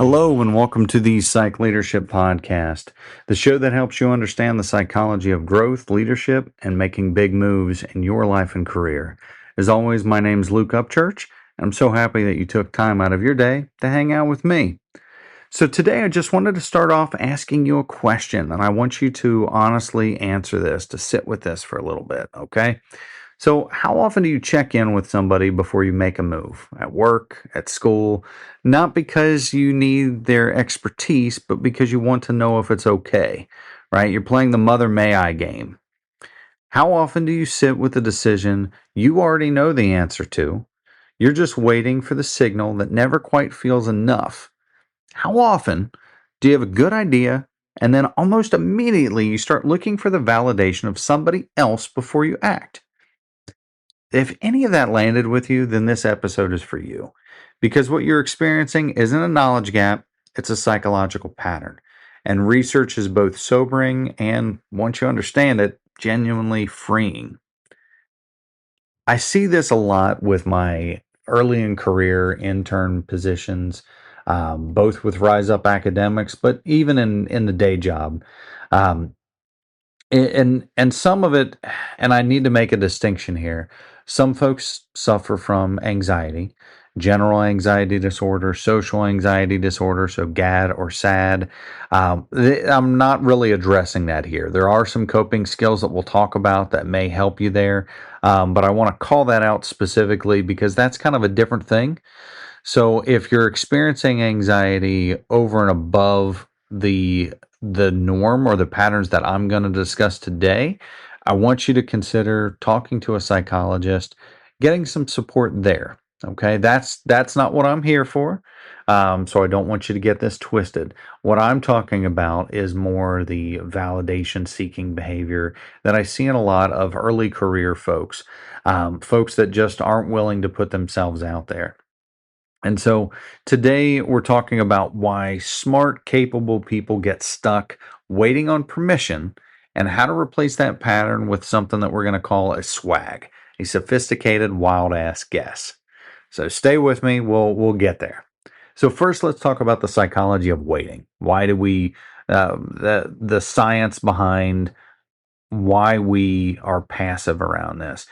Hello, and welcome to the Psych Leadership Podcast, the show that helps you understand the psychology of growth, leadership, and making big moves in your life and career. As always, my name's Luke Upchurch, and I'm so happy that you took time out of your day to hang out with me. So today I just wanted to start off asking you a question, and I want you to honestly answer this, to sit with this for a little bit, okay? So, how often do you check in with somebody before you make a move? At work, at school? Not because you need their expertise, but because you want to know if it's okay, right? You're playing the mother may I game. How often do you sit with a decision you already know the answer to? You're just waiting for the signal that never quite feels enough. How often do you have a good idea and then almost immediately you start looking for the validation of somebody else before you act? If any of that landed with you, then this episode is for you. Because what you're experiencing isn't a knowledge gap, it's a psychological pattern. And research is both sobering and, once you understand it, genuinely freeing. I see this a lot with my early in career intern positions, both with Rise Up Academics, but even in the day job. Um, and some of it, and I need to make a distinction here. Some folks suffer from anxiety, general anxiety disorder, social anxiety disorder, so GAD or SAD. I'm not really addressing that here. There are some coping skills that we'll talk about that may help you there, but I want to call that out specifically because that's kind of a different thing. So if you're experiencing anxiety over and above the norm or the patterns that I'm going to discuss today, I want you to consider talking to a psychologist, getting some support there. Okay, that's not what I'm here for. So I don't want you to get this twisted. What I'm talking about is more the validation seeking behavior that I see in a lot of early career folks, folks that just aren't willing to put themselves out there. And so today we're talking about why smart, capable people get stuck waiting on permission and how to replace that pattern with something that we're going to call a swag, a sophisticated wild ass guess. So stay with me, we'll get there. So first let's talk about the psychology of waiting. Why do we the science behind why we are passive around this?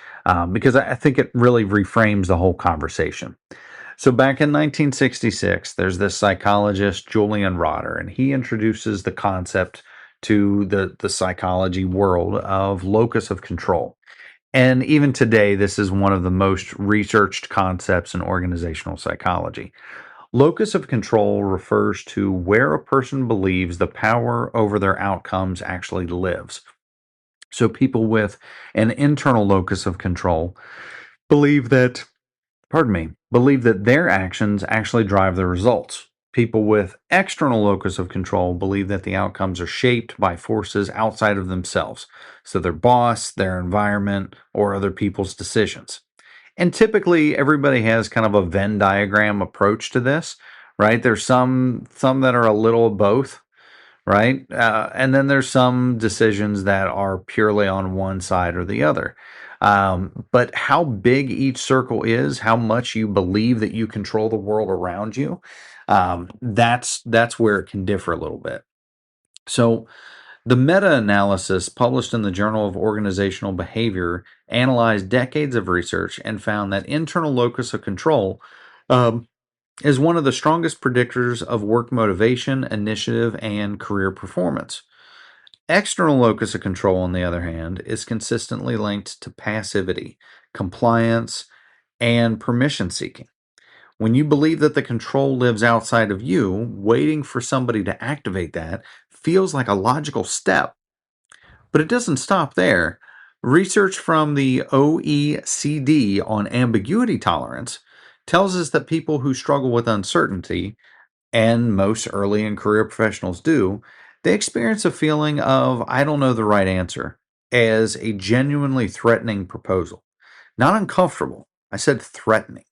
Because I think it really reframes the whole conversation. So back in 1966, there's this psychologist, Julian Rotter, and he introduces the concept to the psychology world of locus of control. And even today, this is one of the most researched concepts in organizational psychology. Locus of control refers to where a person believes the power over their outcomes actually lives. So people with an internal locus of control believe that believe that their actions actually drive the results. People with external locus of control believe that the outcomes are shaped by forces outside of themselves, so their boss, their environment, or other people's decisions. And typically, everybody has kind of a Venn diagram approach to this, right? There's some that are a little of both, right? And then there's some decisions that are purely on one side or the other. But how big each circle is, how much you believe that you control the world around you, that's where it can differ a little bit. So the meta-analysis published in the Journal of Organizational Behavior analyzed decades of research and found that internal locus of control is one of the strongest predictors of work motivation, initiative, and career performance. External locus of control, on the other hand, is consistently linked to passivity, compliance, and permission seeking. When you believe that the control lives outside of you, waiting for somebody to activate that feels like a logical step. But it doesn't stop there. Research from the OECD on ambiguity tolerance tells us that people who struggle with uncertainty, and most early in career professionals do, they experience a feeling of, I don't know the right answer, as a genuinely threatening proposal. Not uncomfortable. I said threatening.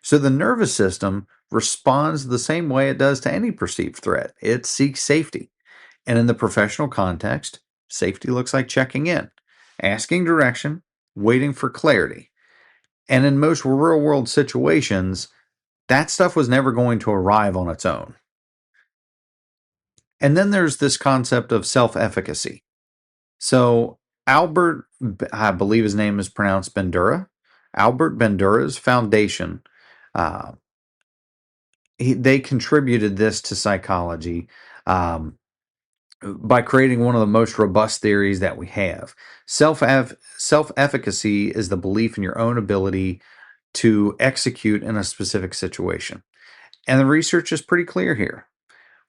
So the nervous system responds the same way it does to any perceived threat. It seeks safety. And in the professional context, safety looks like checking in, asking direction, waiting for clarity. And in most real world situations, that stuff was never going to arrive on its own. And then there's this concept of self-efficacy. So Albert, I believe his name is pronounced Bandura, Albert Bandura's foundation, uh, they contributed this to psychology um, by creating one of the most robust theories that we have. Self-efficacy is the belief in your own ability to execute in a specific situation. And the research is pretty clear here.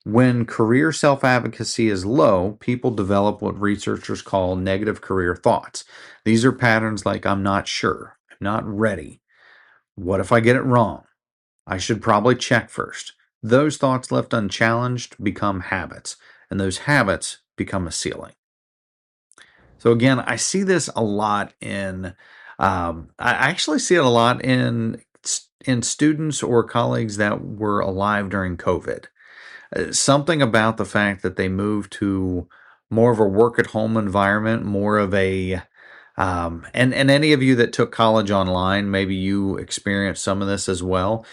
When career self advocacy is low, people develop what researchers call negative career thoughts. These are patterns like, I'm not sure, I'm not ready. What if I get it wrong? I should probably check first. Those thoughts left unchallenged become habits, and those habits become a ceiling. So, again, I see this a lot I actually see it a lot in students or colleagues that were alive during COVID. Something about the fact that they moved to more of a work at home environment, more of a and any of you that took college online, maybe you experienced some of this as well,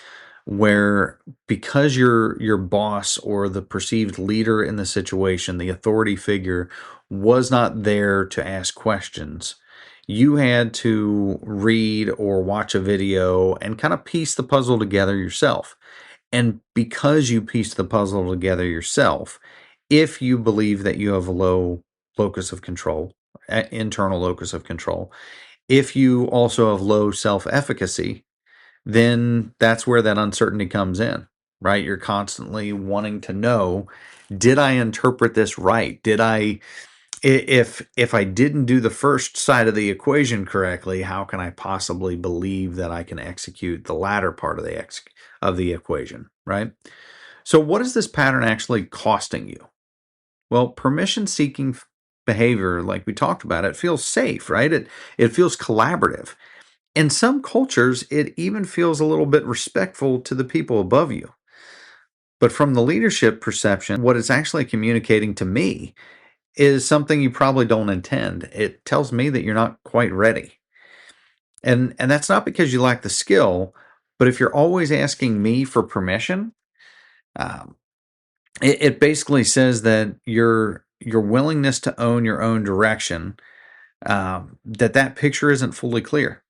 where because your boss or the perceived leader in the situation, the authority figure, was not there to ask questions, you had to read or watch a video and kind of piece the puzzle together yourself. And because you piece the puzzle together yourself, if you believe that you have a low locus of control, internal locus of control, if you also have low self efficacy, then that's where that uncertainty comes in, right? You're constantly wanting to know, did I interpret this right? If I didn't do the first side of the equation correctly, how can I possibly believe that I can execute the latter part of the equation, right? So what is this pattern actually costing you? Well, permission seeking behavior, like we talked about, it feels safe, right? It feels collaborative. In some cultures, it even feels a little bit respectful to the people above you. But from the leadership perception, what it's actually communicating to me is something you probably don't intend. It tells me that you're not quite ready. And that's not because you lack the skill, but if you're always asking me for permission, um, it basically says that your willingness to own your own direction, that picture isn't fully clear.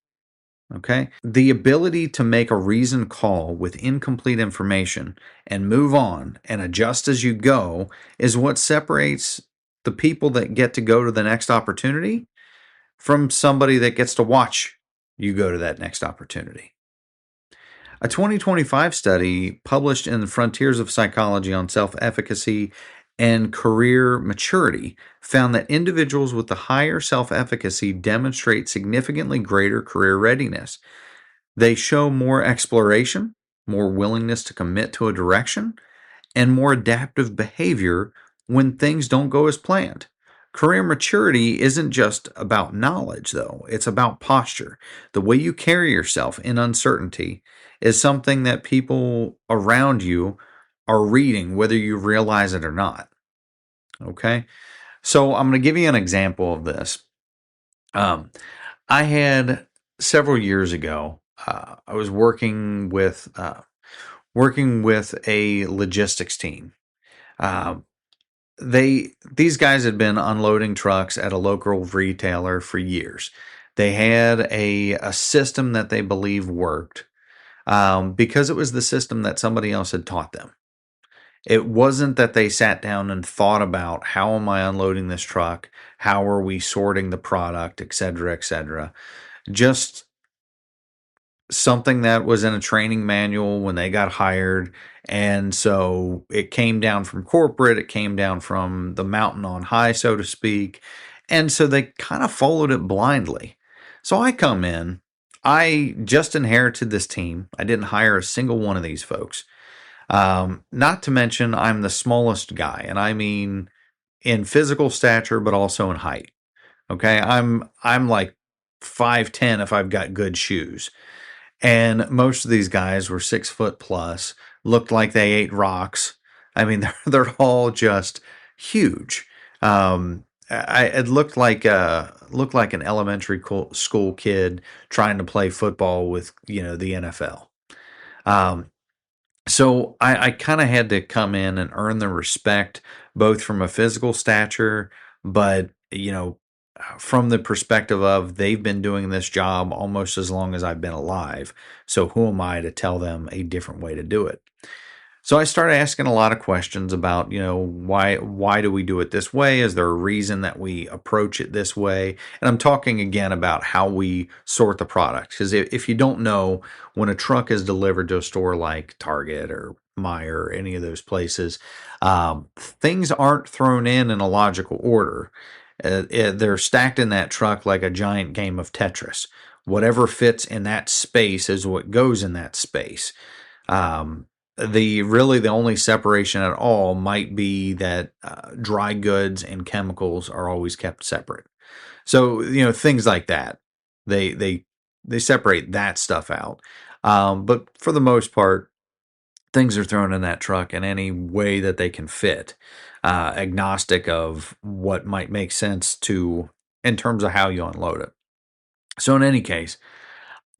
Okay. The ability to make a reasoned call with incomplete information and move on and adjust as you go is what separates the people that get to go to the next opportunity from somebody that gets to watch you go to that next opportunity. A 2025 study published in the Frontiers of Psychology on self-efficacy and career maturity found that individuals with the higher self-efficacy demonstrate significantly greater career readiness. They show more exploration, more willingness to commit to a direction, and more adaptive behavior when things don't go as planned. Career maturity isn't just about knowledge, though, it's about posture. The way you carry yourself in uncertainty is something that people around you are reading, whether you realize it or not. Okay? So I'm going to give you an example of this. Um, I had several years ago, I was working with a logistics team. Uh, these guys had been unloading trucks at a local retailer for years. They had a system that they believe worked because it was the system that somebody else had taught them. It wasn't that they sat down and thought about, how am I unloading this truck? How are we sorting the product, et cetera, et cetera. Just something that was in a training manual when they got hired. And so it came down from corporate, it came down from the mountain on high, so to speak. And so they kind of followed it blindly. So I come in, I just inherited this team. I didn't hire a single one of these folks. Not to mention, I'm the smallest guy, and I mean in physical stature, but also in height. Okay, I'm like 5'10" if I've got good shoes. And most of these guys were 6 foot plus, looked like they ate rocks. I mean, they're all just huge. It looked like an elementary school kid trying to play football with the NFL. Um, So I kind of had to come in and earn the respect, both from a physical stature, but from the perspective of they've been doing this job almost as long as I've been alive. So who am I to tell them a different way to do it? So I started asking a lot of questions about, why do we do it this way? Is there a reason that we approach it this way? And I'm talking again about how we sort the product. Because if you don't know, when a truck is delivered to a store like Target or Meijer or any of those places, things aren't thrown in a logical order. They're stacked in that truck like a giant game of Tetris. Whatever fits in that space is what goes in that space. Um, the only separation at all might be that dry goods and chemicals are always kept separate. So things like that, they they they separate that stuff out. But for the most part, things are thrown in that truck in any way that they can fit, agnostic of what might make sense to in terms of how you unload it. So in any case,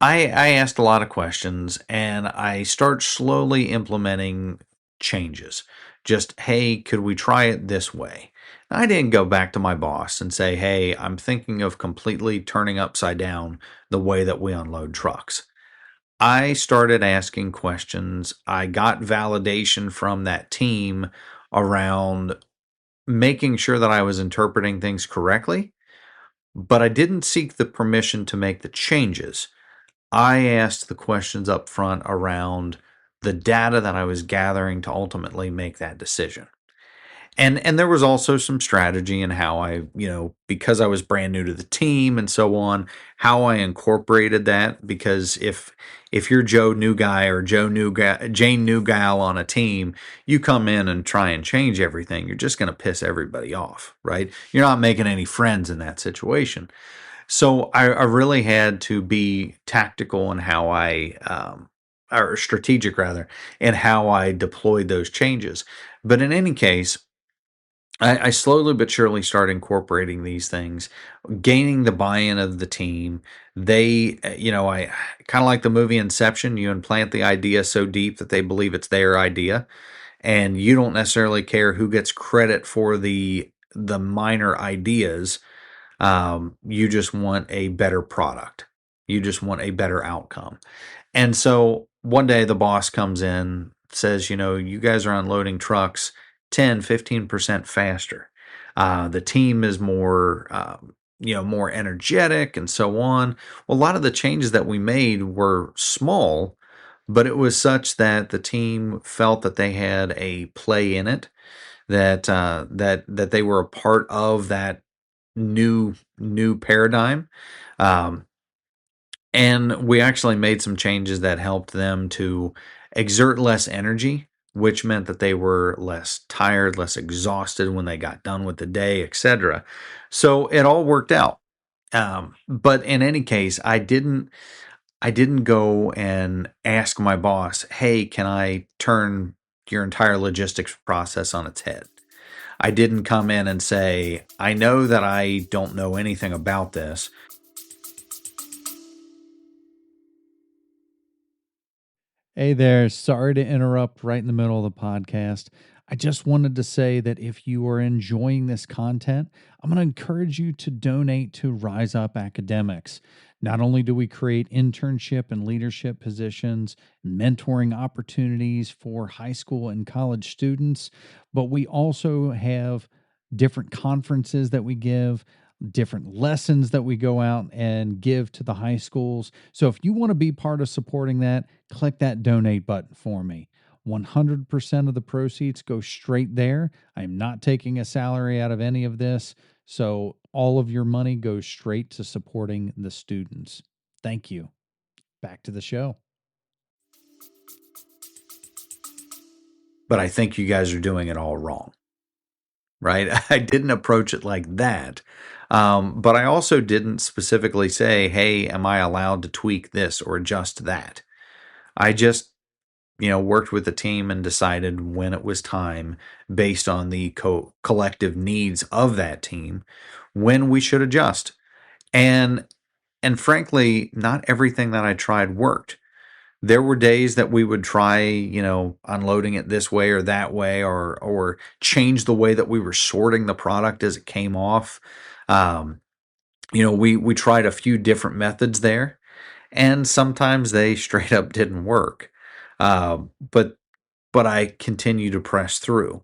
I asked a lot of questions and I start slowly implementing changes. Just, hey, could we try it this way? I didn't go back to my boss and say, hey, I'm thinking of completely turning upside down the way that we unload trucks. I started asking questions. I got validation from that team around making sure that I was interpreting things correctly, but I didn't seek the permission to make the changes. I asked the questions up front around the data that I was gathering to ultimately make that decision. And there was also some strategy in how I, because I was brand new to the team and so on, how I incorporated that. Because if you're Joe new guy or Jane new gal on a team, you come in and try and change everything, you're just going to piss everybody off, right? You're not making any friends in that situation. So I really had to be tactical in how or strategic rather, in how I deployed those changes. But in any case, I slowly but surely started incorporating these things, gaining the buy-in of the team. I kind of like the movie Inception. You implant the idea so deep that they believe it's their idea, and you don't necessarily care who gets credit for the minor ideas. You just want a better product. You just want a better outcome. And so one day the boss comes in, says, you guys are unloading trucks 10, 15% faster. The team is more energetic and so on. Well, a lot of the changes that we made were small, but it was such that the team felt that they had a play in it, that they were a part of that new paradigm. Um, and we actually made some changes that helped them to exert less energy, which meant that they were less tired, less exhausted when they got done with the day, etc. So it all worked out. But in any case, I didn't go and ask my boss, "Hey, can I turn your entire logistics process on its head?" I didn't come in and say, "I know that I don't know anything about this." Hey there. Sorry to interrupt right in the middle of the podcast. I just wanted to say that if you are enjoying this content, I'm going to encourage you to donate to Rise Up Academics. Not only do we create internship and leadership positions, mentoring opportunities for high school and college students, but we also have different conferences that we give, different lessons that we go out and give to the high schools. So if you want to be part of supporting that, click that donate button for me. 100% of the proceeds go straight there. I'm not taking a salary out of any of this. So all of your money goes straight to supporting the students. Thank you. Back to the show. But I think you guys are doing it all wrong, right? I didn't approach it like that. But I also didn't specifically say, hey, am I allowed to tweak this or adjust that? I just, worked with the team and decided when it was time, based on the collective needs of that team, when we should adjust. And and frankly, not everything that I tried worked. There were days that we would try, unloading it this way or that way, or change the way that we were sorting the product as it came off. Um, we tried a few different methods there, and sometimes they straight up didn't work. But I continue to press through.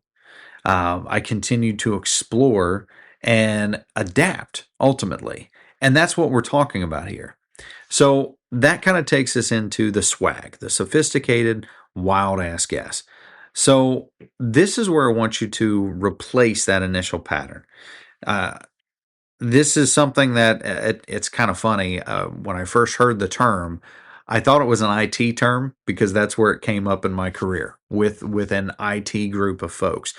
I continue to explore and adapt ultimately, and that's what we're talking about here. So that kind of takes us into the swag, the sophisticated, wild ass guess. So this is where I want you to replace that initial pattern. Uh, this is something that it's kind of funny. When I first heard the term, I thought it was an IT term because that's where it came up in my career with an IT group of folks.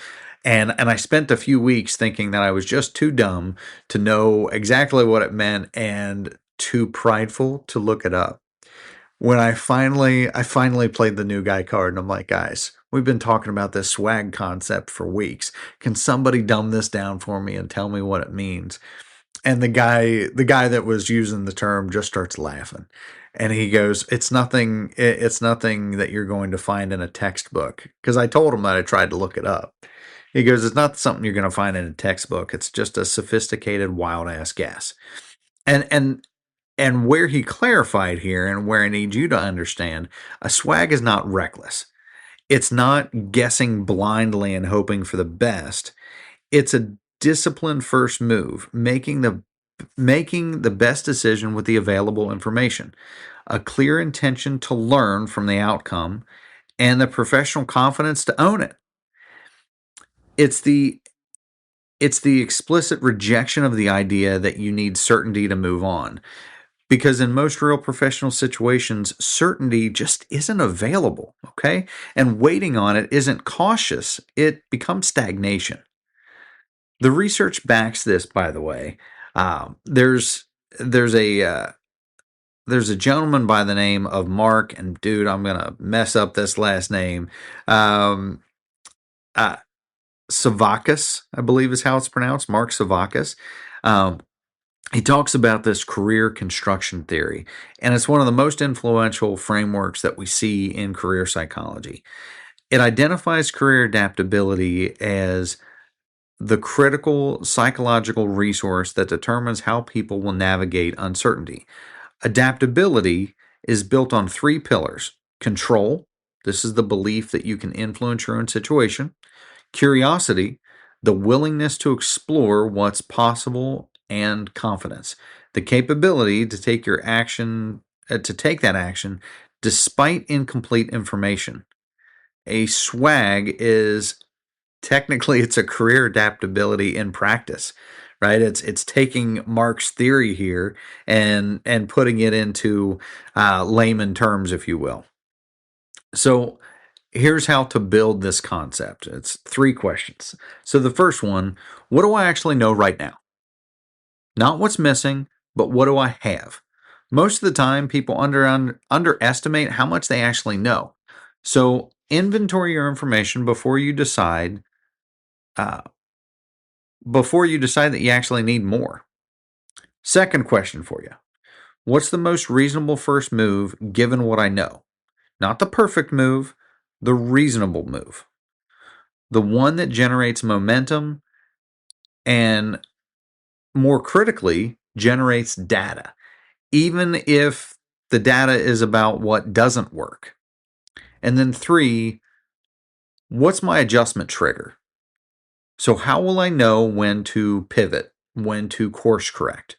And I spent a few weeks thinking that I was just too dumb to know exactly what it meant and too prideful to look it up. When I finally played the new guy card, and I'm like, guys, we've been talking about this swag concept for weeks. Can somebody dumb this down for me and tell me what it means? And the guy that was using the term just starts laughing. And he goes, it's nothing that you're going to find in a textbook. Because I told him that I tried to look it up. He goes, it's not something you're going to find in a textbook. It's just a sophisticated wild ass guess. And where he clarified here, and where I need you to understand, a swag is not reckless. It's not guessing blindly and hoping for the best. It's a disciplined first move, making the best decision with the available information, a clear intention to learn from the outcome, and the professional confidence to own it. It's the explicit rejection of the idea that you need certainty to move on. Because in most real professional situations, certainty just isn't available, okay? And waiting on it isn't cautious, it becomes stagnation. The research backs this, by the way. There's there's a gentleman by the name of Mark, and dude, I'm gonna mess up this last name. Um, uh, Savakis, I believe is how it's pronounced. Mark Savakis. Um, he talks about this career construction theory, and it's one of the most influential frameworks that we see in career psychology. It identifies career adaptability as the critical psychological resource that determines how people will navigate uncertainty. Adaptability is built on three pillars: control, this is the belief that you can influence your own situation; curiosity, the willingness to explore what's possible; and confidence, the capability to take that action despite incomplete information. A swag is technically it's a career adaptability in practice, right? It's taking Mark's theory here and putting it into layman terms, if you will. So here's how to build this concept. It's three questions. So the first one: what do I actually know right now? Not what's missing, but what do I have? Most of the time, people underestimate how much they actually know. So inventory your information uh, before you decide that you actually need more. Second question for you: what's the most reasonable first move given what I know? Not the perfect move, the reasonable move. The one that generates momentum and, more critically, generates data, even if the data is about what doesn't work. And then three, what's my adjustment trigger? So, how will I know when to pivot, when to course correct?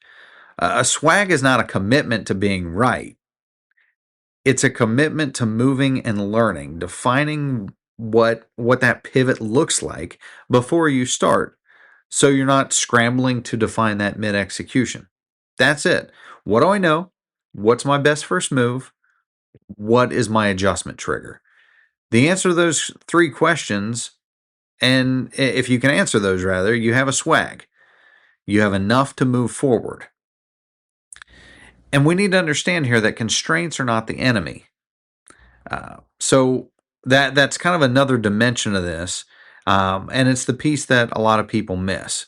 A swag is not a commitment to being right. It's a commitment to moving and learning, defining what that pivot looks like before you start, so you're not scrambling to define that mid execution. That's it. What do I know? What's my best first move? What is my adjustment trigger? The answer to those three questions, and if you can answer those, rather, you have a swag. You have enough to move forward. And we need to understand here that constraints are not the enemy. So that's kind of another dimension of this, and it's the piece that a lot of people miss.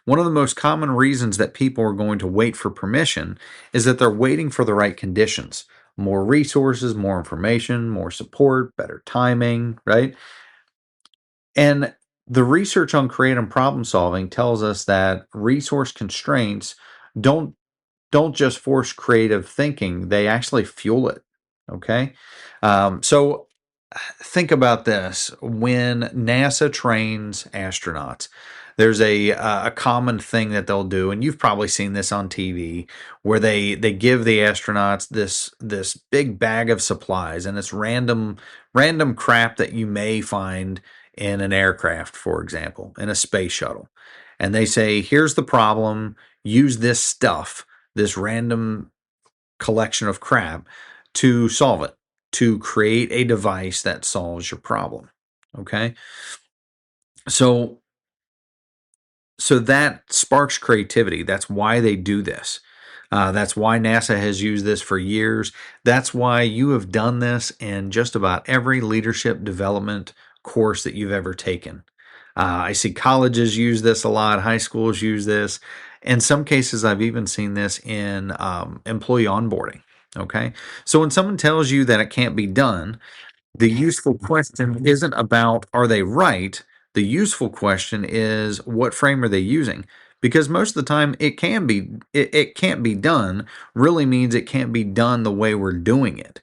One of the most common reasons that people are going to wait for permission is that they're waiting for the right conditions. more resources, more information, more support, better timing, right? And the research on creative problem solving tells us that resource constraints don't don't just force creative thinking, they actually fuel it. Okay. So think about this. When NASA trains astronauts, there's a common thing that they'll do, and you've probably seen this on TV, where they give the astronauts this big bag of supplies, and it's random crap that you may find in an aircraft, for example, in a space shuttle. And they say, here's the problem, use this stuff, this random collection of crap, to solve it, to create a device that solves your problem. Okay. So that sparks creativity. That's why they do this. That's why NASA has used this for years. That's why you have done this in just about every leadership development course that you've ever taken. I see colleges use this a lot, high schools use this. In some cases, I've even seen this in employee onboarding. Okay. So when someone tells you that it can't be done, the useful question isn't about are they right? The useful question is what frame are they using? Because most of the time it can't be done really means it can't be done the way we're doing it.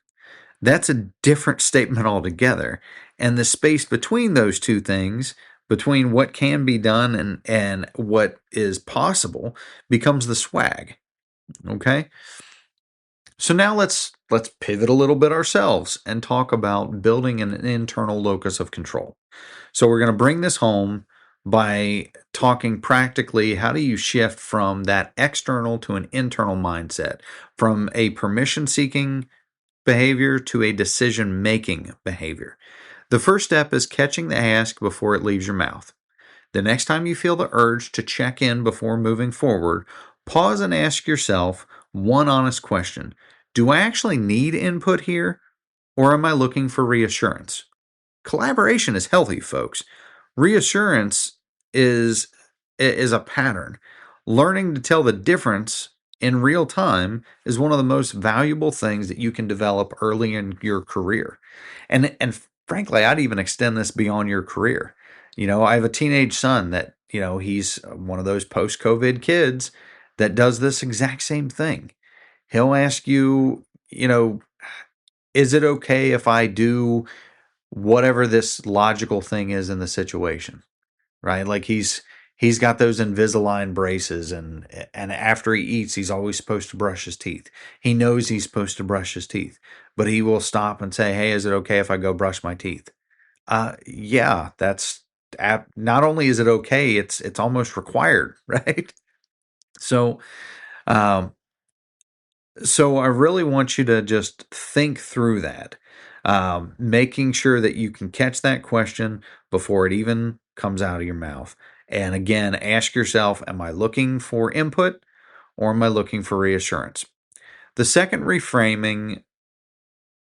That's a different statement altogether. And the space between those two things, between what can be done and what is possible, becomes the swag. Okay? So now let's pivot a little bit ourselves and talk about building an internal locus of control. So we're going to bring this home by talking practically how do you shift from that external to an internal mindset, from a permission seeking behavior to a decision making behavior. The first step is catching the ask before it leaves your mouth. The next time you feel the urge to check in before moving forward, pause and ask yourself one honest question. Do I actually need input here, or am I looking for reassurance? Collaboration is healthy, folks. Reassurance is is a pattern. Learning to tell the difference in real time is one of the most valuable things that you can develop early in your career. And frankly, I'd even extend this beyond your career. I have a teenage son that, he's one of those post-COVID kids that does this exact same thing. He'll ask you, is it okay if I do whatever this logical thing is in the situation, right? Like he's got those Invisalign braces, and after he eats, he's always supposed to brush his teeth. He knows he's supposed to brush his teeth, but he will stop and say, "Hey, is it okay if I go brush my teeth?" Yeah, not only is it okay, it's almost required, right? So, um, So I really want you to just think through that, making sure that you can catch that question before it even comes out of your mouth. And again, ask yourself, am I looking for input or am I looking for reassurance? The second reframing,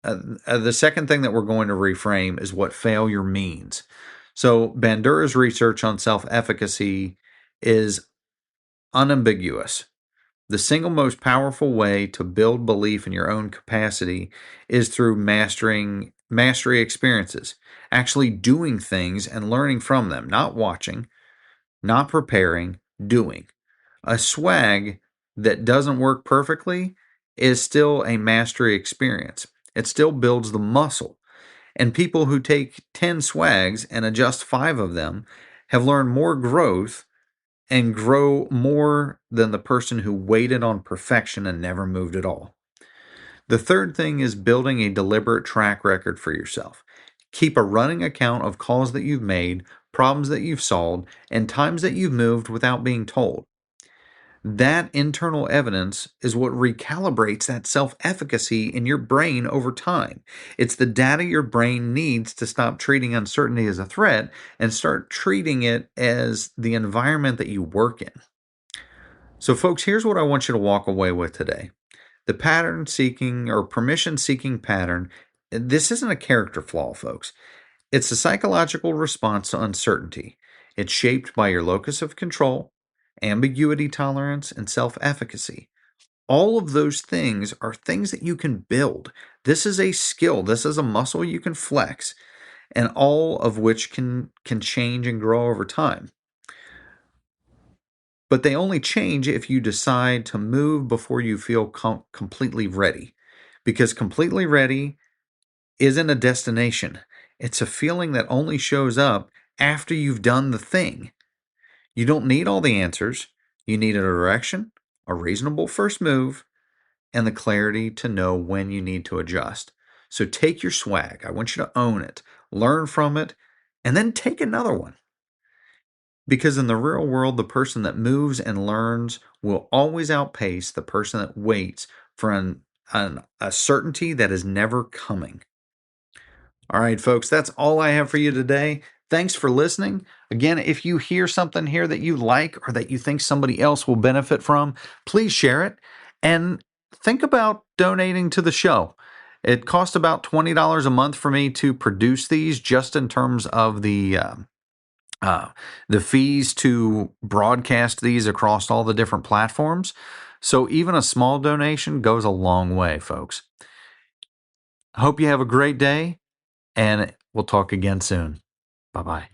the second thing that we're going to reframe is what failure means. So Bandura's research on self-efficacy is unambiguous. The single most powerful way to build belief in your own capacity is through mastery experiences, actually doing things and learning from them, not watching, not preparing, doing. A swag that doesn't work perfectly is still a mastery experience. It still builds the muscle. And people who take 10 swags and adjust 5 of them have learned more growth and grow more than the person who waited on perfection and never moved at all. The third thing is building a deliberate track record for yourself. Keep a running account of calls that you've made, problems that you've solved, and times that you've moved without being told. That internal evidence is what recalibrates that self efficacy in your brain over time. It's the data your brain needs to stop treating uncertainty as a threat and start treating it as the environment that you work in. So, folks, here's what I want you to walk away with today. The pattern seeking or permission seeking pattern, this isn't a character flaw, folks. It's a psychological response to uncertainty. It's shaped by your locus of control, ambiguity tolerance, and self efficacy. All of those things are things that you can build. This is a skill. This is a muscle you can flex, and all of which can change and grow over time. But they only change if you decide to move before you feel completely ready. Because completely ready isn't a destination. It's a feeling that only shows up after you've done the thing. You don't need all the answers. You need a direction, a reasonable first move, and the clarity to know when you need to adjust. So take your swag. I want you to own it, learn from it, and then take another one. Because in the real world, the person that moves and learns will always outpace the person that waits for a certainty that is never coming. All right, folks, that's all I have for you today. Thanks for listening. Again, if you hear something here that you like or that you think somebody else will benefit from, please share it and think about donating to the show. It costs about $20 a month for me to produce these, just in terms of the fees to broadcast these across all the different platforms. So even a small donation goes a long way, folks. Hope you have a great day, and we'll talk again soon. Bye-bye.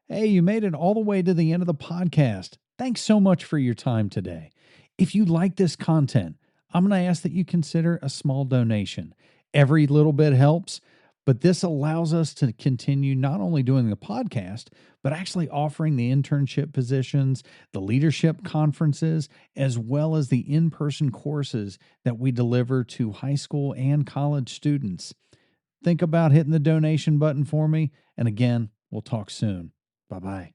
Hey, you made it all the way to the end of the podcast. Thanks so much for your time today. If you like this content, I'm going to ask that you consider a small donation. Every little bit helps, but this allows us to continue not only doing the podcast, but actually offering the internship positions, the leadership conferences, as well as the in person courses that we deliver to high school and college students. Think about hitting the donation button for me. And again, we'll talk soon. Bye bye.